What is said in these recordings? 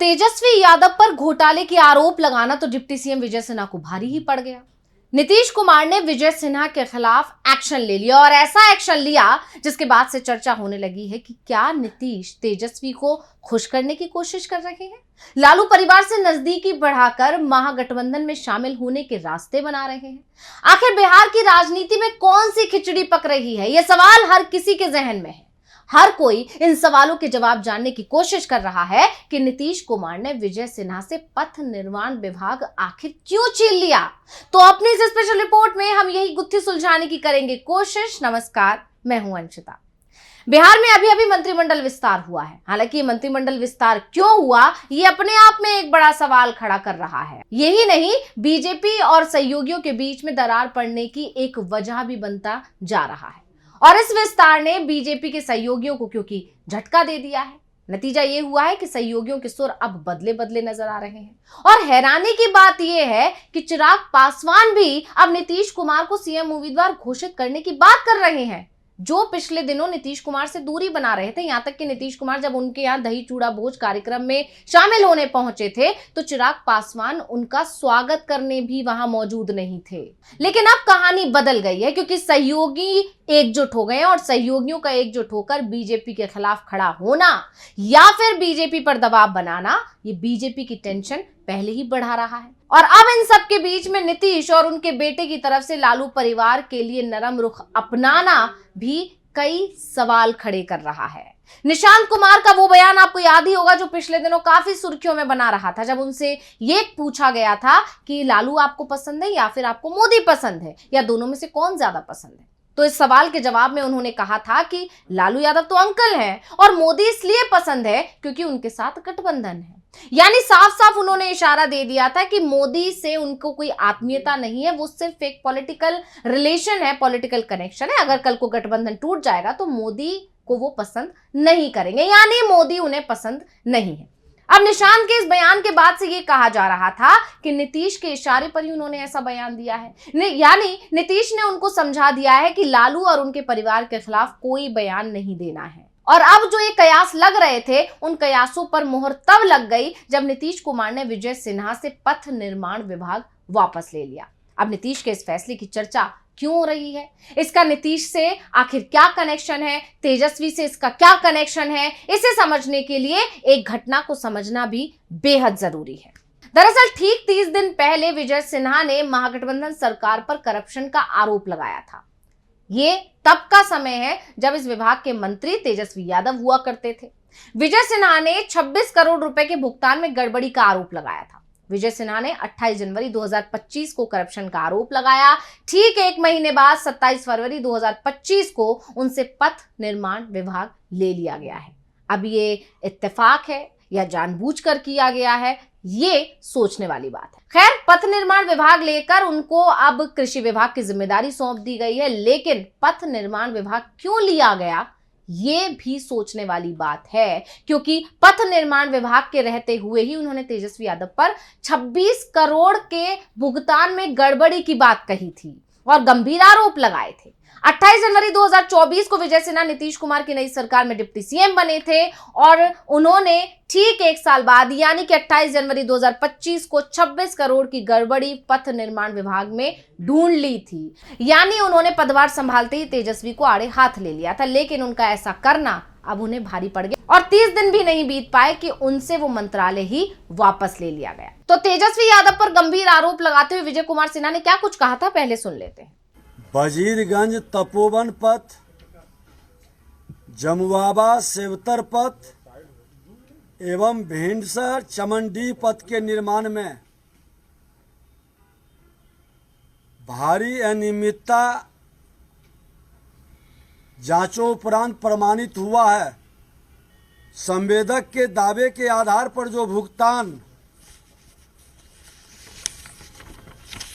तेजस्वी यादव पर घोटाले के आरोप लगाना तो डिप्टी सीएम विजय सिन्हा को भारी ही पड़ गया। नीतीश कुमार ने विजय सिन्हा के खिलाफ एक्शन ले लिया और ऐसा एक्शन लिया जिसके बाद से चर्चा होने लगी है कि क्या नीतीश तेजस्वी को खुश करने की कोशिश कर रहे हैं, लालू परिवार से नजदीकी बढ़ाकर महागठबंधन में शामिल होने के रास्ते बना रहे हैं। आखिर बिहार की राजनीति में कौन सी खिचड़ी पक रही है, यह सवाल हर किसी के जहन में है। हर कोई इन सवालों के जवाब जानने की कोशिश कर रहा है कि नीतीश कुमार ने विजय सिन्हा से पथ निर्माण विभाग आखिर क्यों छीन लिया। तो अपनी इस स्पेशल रिपोर्ट में हम यही गुत्थी सुलझाने की करेंगे कोशिश। नमस्कार, मैं हूं अंशिता। बिहार में अभी अभी मंत्रिमंडल विस्तार हुआ है। हालांकि ये मंत्रिमंडल विस्तार क्यों हुआ, ये अपने आप में एक बड़ा सवाल खड़ा कर रहा है। यही नहीं, बीजेपी और सहयोगियों के बीच में दरार पड़ने की एक वजह भी बनता जा रहा है और इस विस्तार ने बीजेपी के सहयोगियों को क्योंकि झटका दे दिया है। नतीजा ये हुआ है कि सहयोगियों के सुर अब बदले बदले नजर आ रहे हैं और हैरानी की बात यह है कि चिराग पासवान भी अब नीतीश कुमार को सीएम उम्मीदवार घोषित करने की बात कर रहे हैं, जो पिछले दिनों नीतीश कुमार से दूरी बना रहे थे। यहां तक कि नीतीश कुमार जब उनके यहां दही चूड़ा भोज कार्यक्रम में शामिल होने पहुंचे थे तो चिराग पासवान उनका स्वागत करने भी वहां मौजूद नहीं थे। लेकिन अब कहानी बदल गई है क्योंकि सहयोगी एकजुट हो गए और सहयोगियों का एकजुट होकर बीजेपी के खिलाफ खड़ा होना या फिर बीजेपी पर दबाव बनाना, ये बीजेपी की टेंशन पहले ही बढ़ा रहा है। और अब इन सब के बीच में नीतीश और उनके बेटे की तरफ से लालू परिवार के लिए नरम रुख अपनाना भी कई सवाल खड़े कर रहा है। निशांत कुमार का वो बयान आपको याद ही होगा जो पिछले दिनों काफी सुर्खियों में बना रहा था, जब उनसे ये पूछा गया था कि लालू आपको पसंद है या फिर आपको मोदी पसंद है या दोनों में से कौन ज्यादा पसंद है। तो इस सवाल के जवाब में उन्होंने कहा था कि लालू यादव तो अंकल हैं और मोदी इसलिए पसंद है क्योंकि उनके साथ गठबंधन है। यानी साफ साफ उन्होंने इशारा दे दिया था कि मोदी से उनको कोई आत्मीयता नहीं है, वो सिर्फ एक पॉलिटिकल रिलेशन है, पॉलिटिकल कनेक्शन है। अगर कल को गठबंधन टूट जाएगा तो मोदी को वो पसंद नहीं करेंगे, यानी मोदी उन्हें पसंद नहीं है। अब निशांत के इस बयान के बाद से ये कहा जा रहा था कि नीतीश के इशारे पर ही उन्होंने ऐसा बयान दिया है, यानी नीतीश ने उनको समझा दिया है कि लालू और उनके परिवार के खिलाफ कोई बयान नहीं देना है। और अब जो ये कयास लग रहे थे, उन कयासों पर मोहर तब लग गई जब नीतीश कुमार ने विजय सिन्हा से पथ निर्माण विभाग वापस ले लिया। अब नीतीश के इस फैसले की चर्चा क्यों हो रही है, इसका नीतीश से आखिर क्या कनेक्शन है, तेजस्वी से इसका क्या कनेक्शन है, इसे समझने के लिए एक घटना को समझना भी बेहद जरूरी है। दरअसल ठीक 30 दिन पहले विजय सिन्हा ने महागठबंधन सरकार पर करप्शन का आरोप लगाया था। ये तब का समय है जब इस विभाग के मंत्री तेजस्वी यादव हुआ करते थे। विजय सिन्हा ने 26 करोड़ रुपए के भुगतान में गड़बड़ी का आरोप लगाया था। विजय सिन्हा ने 28 जनवरी 2025 को करप्शन का आरोप लगाया। ठीक एक महीने बाद 27 फरवरी 2025 को उनसे पथ निर्माण विभाग ले लिया गया है। अब ये इत्तेफाक है या जानबूझकर किया गया है, ये सोचने वाली बात है। खैर, पथ निर्माण विभाग लेकर उनको अब कृषि विभाग की जिम्मेदारी सौंप दी गई है, लेकिन पथ निर्माण विभाग क्यों लिया गया, ये भी सोचने वाली बात है, क्योंकि पथ निर्माण विभाग के रहते हुए ही उन्होंने तेजस्वी यादव पर 26 करोड़ के भुगतान में गड़बड़ी की बात कही थी और गंभीर आरोप लगाए थे। 28 जनवरी 2024 को विजय सिन्हा नीतीश कुमार की नई सरकार में डिप्टी सीएम बने थे और उन्होंने ठीक एक साल बाद यानी कि 28 जनवरी 2025 को 26 करोड़ की गड़बड़ी पथ निर्माण विभाग में ढूंढ ली थी। यानी उन्होंने पदभार संभालते ही तेजस्वी को आड़े हाथ ले लिया था, लेकिन उनका ऐसा करना अब उन्हें भारी पड़ गया और 30 दिन भी नहीं बीत पाए कि उनसे वो मंत्रालय ही वापस ले लिया गया। तो तेजस्वी यादव पर गंभीर आरोप लगाते हुए विजय कुमार सिन्हा ने क्या कुछ कहा था, पहले सुन लेते हैं। वजीरगंज तपोवन पथ, जमुआबा सेवतर पथ एवं भिंडसर चमनडी पथ के निर्माण में भारी अनियमितता जांचों उपरांत प्रमाणित हुआ है। संवेदक के दावे के आधार पर जो भुगतान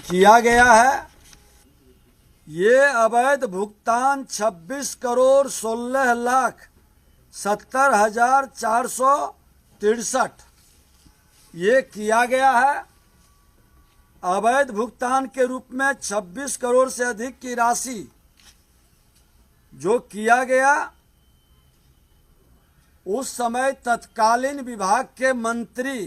किया गया है, ये अवैध भुगतान 26 करोड़ 16 लाख 70,463 ये किया गया है। अवैध भुगतान के रूप में 26 करोड़ से अधिक की राशि जो किया गया उस समय तत्कालीन विभाग के मंत्री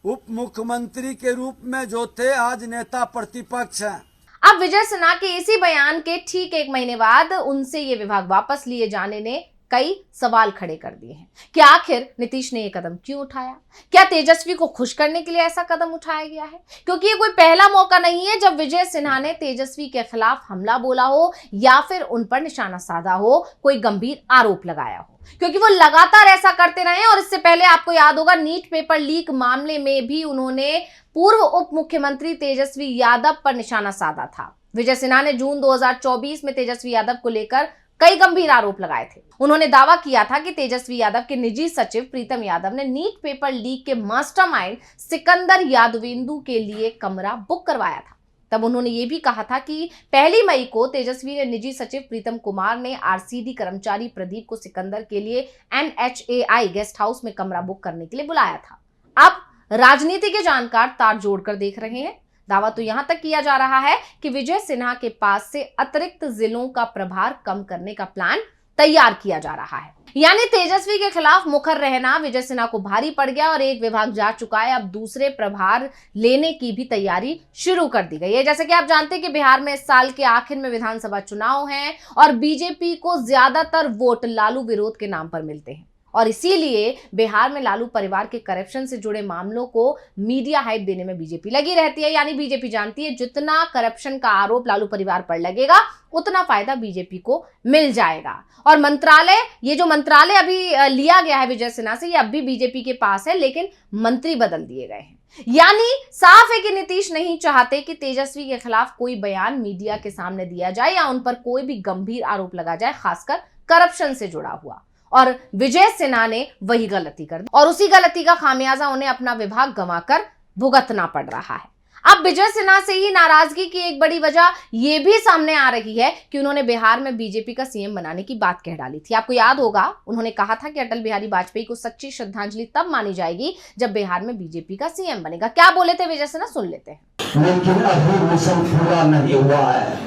उप मुख्यमंत्री के रूप में जो थे, आज नेता प्रतिपक्ष हैं। अब विजय सिन्हा के इसी बयान के ठीक एक महीने बाद उनसे ये विभाग वापस लिए जाने ने कई सवाल खड़े कर दिए हैं कि आखिर नीतीश ने ये कदम क्यों उठाया। क्या तेजस्वी को खुश करने के लिए ऐसा कदम उठाया गया है? क्योंकि ये कोई पहला मौका नहीं है जब विजय सिन्हा ने तेजस्वी के खिलाफ हमला बोला हो या फिर उन पर निशाना साधा हो, कोई गंभीर आरोप लगाया हो, क्योंकि वो लगातार ऐसा करते रहे। और इससे पहले आपको याद होगा, नीट पेपर लीक मामले में भी उन्होंने पूर्व उप मुख्यमंत्री तेजस्वी यादव पर निशाना साधा था। विजय सिन्हा ने जून 2024 में तेजस्वी यादव को लेकर कई गंभीर आरोप लगाए थे। उन्होंने दावा किया था कि तेजस्वी यादव के निजी सचिव प्रीतम यादव ने नीट पेपर लीक के मास्टरमाइंड सिकंदर यादवेंदु के लिए कमरा बुक करवाया था। तब उन्होंने ये भी कहा था कि 1 मई को तेजस्वी ने निजी सचिव प्रीतम कुमार ने आरसीडी कर्मचारी प्रदीप को सिकंदर के लिए NHAI गेस्ट हाउस में कमरा बुक करने के लिए बुलाया था। अब राजनीति के जानकार तार जोड़कर देख रहे हैं। दावा तो यहां तक किया जा रहा है कि विजय सिन्हा के पास से अतिरिक्त जिलों का प्रभार कम करने का प्लान तैयार किया जा रहा है। यानी तेजस्वी के खिलाफ मुखर रहना विजय सिन्हा को भारी पड़ गया और एक विभाग जा चुका है। अब दूसरे प्रभार लेने की भी तैयारी शुरू कर दी गई है। जैसे कि आप जानते हैं कि बिहार में इस साल के आखिर में विधानसभा चुनाव हैं और बीजेपी को ज्यादातर वोट लालू विरोध के नाम पर मिलते हैं और इसीलिए बिहार में लालू परिवार के करप्शन से जुड़े मामलों को मीडिया हाइप देने में बीजेपी लगी रहती है। यानी बीजेपी जानती है जितना करप्शन का आरोप लालू परिवार पर लगेगा उतना फायदा बीजेपी को मिल जाएगा। और मंत्रालय, ये जो मंत्रालय अभी लिया गया है विजय सिन्हा से, ये अब भी बीजेपी के पास है, लेकिन मंत्री बदल दिए गए हैं। यानी साफ है कि नीतीश नहीं चाहते कि तेजस्वी के खिलाफ कोई बयान मीडिया के सामने दिया जाए या उन पर कोई भी गंभीर आरोप लगा जाए, खासकर करप्शन से जुड़ा हुआ। और विजय सिन्हा ने वही गलती कर दी और उसी गलती का खामियाजा उन्हें अपना विभाग गंवाकर भुगतना पड़ रहा है। अब विजय सिन्हा से ही नाराजगी की एक बड़ी वजह यह भी सामने आ रही है कि उन्होंने बिहार में बीजेपी का सीएम बनाने की बात कह डाली थी। आपको याद होगा, उन्होंने कहा था कि अटल बिहारी वाजपेयी को सच्ची श्रद्धांजलि तब मानी जाएगी जब बिहार में बीजेपी का सीएम बनेगा। क्या बोले थे विजय सिन्हा, सुन लेते हैं। लेकिन अभी मिशन पूरा नहीं हुआ है,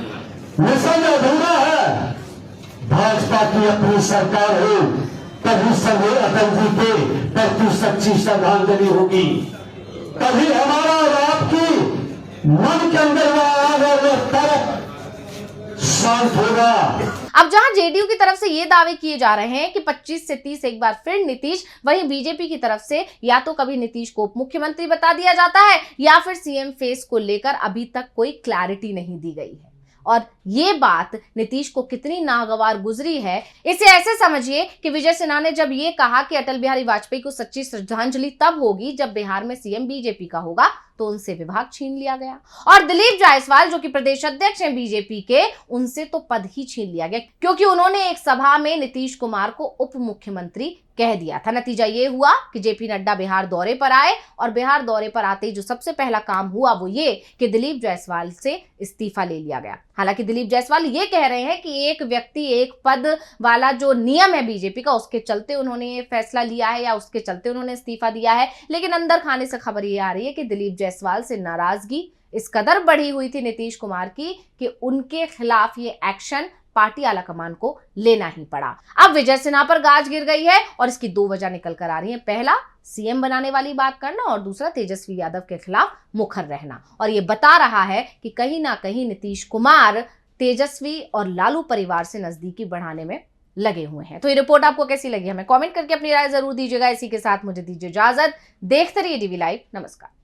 मिशन अधूरा है। भाजपा की अपनी सरकार हो तभी सभी अटल जी के प्रति सच्ची श्रद्धांजलि होगी, तभी हमारा और आपकी मन के अंदर शांत होगा। अब जहां जेडीयू की तरफ से ये दावे किए जा रहे हैं कि 25 से 30 एक बार फिर नीतीश, वहीं बीजेपी की तरफ से या तो कभी नीतीश को उप मुख्यमंत्री बता दिया जाता है या फिर सीएम फेस को लेकर अभी तक कोई क्लैरिटी नहीं दी गई है। और ये बात नीतीश को कितनी नागवार गुजरी है, इसे ऐसे समझिए कि विजय सिन्हा ने जब ये कहा कि अटल बिहारी वाजपेयी को सच्ची श्रद्धांजलि तब होगी जब बिहार में सीएम बीजेपी का होगा, तो उनसे विभाग छीन लिया गया। और दिलीप जायसवाल जो कि प्रदेश अध्यक्ष हैं बीजेपी के, उनसे तो पद ही छीन लिया गया क्योंकि उन्होंने एक सभा में नीतीश कुमार को उप मुख्यमंत्री कह दिया था। नतीजा ये हुआ कि जेपी नड्डा बिहार दौरे पर आए और बिहार दौरे पर आते ही जो सबसे पहला काम हुआ वो ये कि दिलीप जायसवाल से इस्तीफा ले लिया गया। हालांकि दिलीप जायसवाल ये कह रहे हैं कि एक व्यक्ति एक पद वाला जो नियम है बीजेपी का, उसके चलते उन्होंने ये फैसला लिया है या उसके चलते उन्होंने इस्तीफा दिया है। लेकिन अंदर खाने से खबर ये आ रही है कि दिलीप जायसवाल से नाराजगी इस कदर बढ़ी हुई थी नीतीश कुमार की कि उनके खिलाफ ये एक्शन पार्टी आला कमान को लेना ही पड़ा। अब विजय सिन्हा पर गाज गिर गई है और इसकी 2 वजह निकल कर आ रही है। पहला, सीएम बनाने वाली बात करना और दूसरा, तेजस्वी यादव के खिलाफ मुखर रहना। और ये बता रहा है कि कहीं ना कहीं नीतीश कुमार तेजस्वी और लालू परिवार से नजदीकी बढ़ाने में लगे हुए हैं। तो ये रिपोर्ट आपको कैसी लगी, हमें कमेंट करके अपनी राय जरूर दीजिएगा। इसी के साथ मुझे दीजिए इजाजत। देखते रहिए डीवी लाइव। नमस्कार।